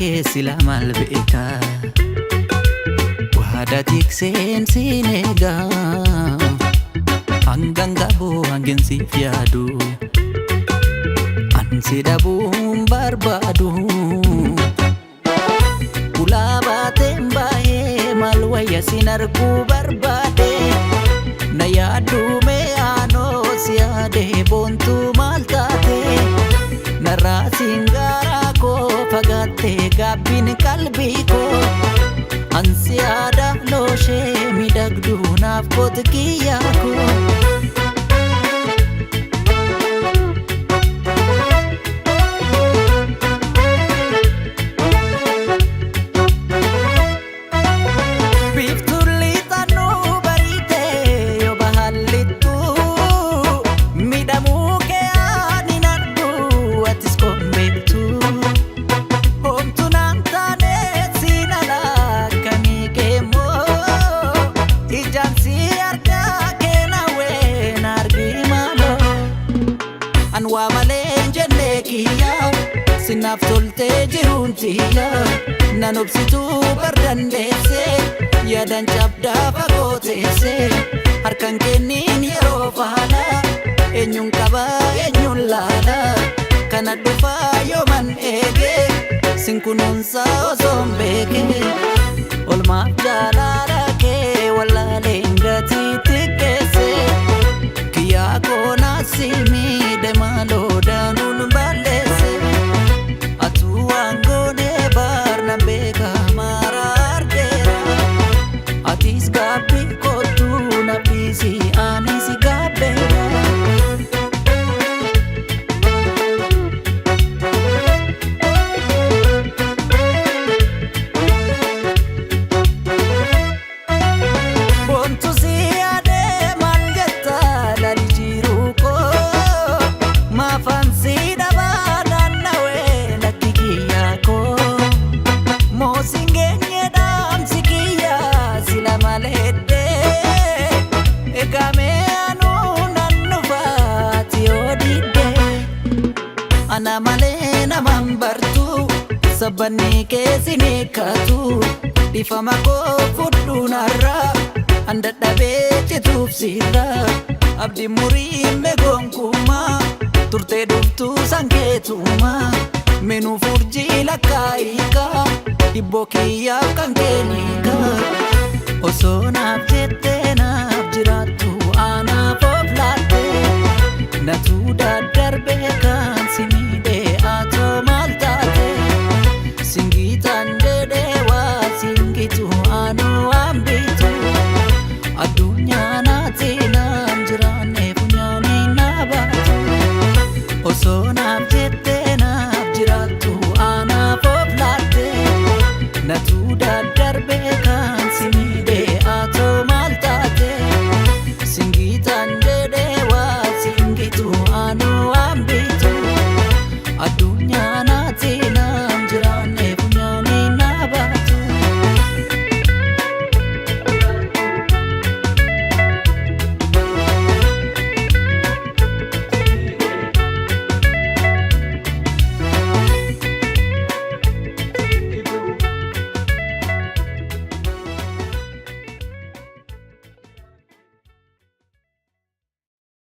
kee sila maal beeka waada tikseen siin eegaa hanggang gaboo hangin siif yaadu ansi dhabuun barbaadu ulaa baateen baay'ee maal wayya sin arguu barbaade na yaaddume aanoo si yaadee boontuu maal taate narraa siin garaa koo fagaattee gaabbiin qalbii koo ansi yaada looshee miidhagduu naaf kooti kiyyaa koo Anwa maleen jennee kiyyaa sinaaf toltee jiruun tiyyaa nan obsituu bardandeessee yaadan cabdaa fagoo teessee harkan kenniin yeroo faalaa eenyuun qabaa eenyuun laalaa kana dhufaa yooman eegee sin kunuunsaa osoon beekee olmaaf jaalala kee wallaaleen gatii xiqqeessee kiyyaa koonaa simii demaloo danuun balleesse atuu waangoonee baarnan beeka mara argeera atiis gaabbii kootuu nabbiisi anis gaabbeera ana malee naman bartuu sabbanni keessin eeggatu dhifama koo fudhuun har'aa handadhabee cituuf sirraa abdii muriin meegonkumaa turtee dhuftuu sankeetumaa meenuu furjii lakkaa'iikaa dhibboo kiyyaaf kan keeniikaa osoo naaf jette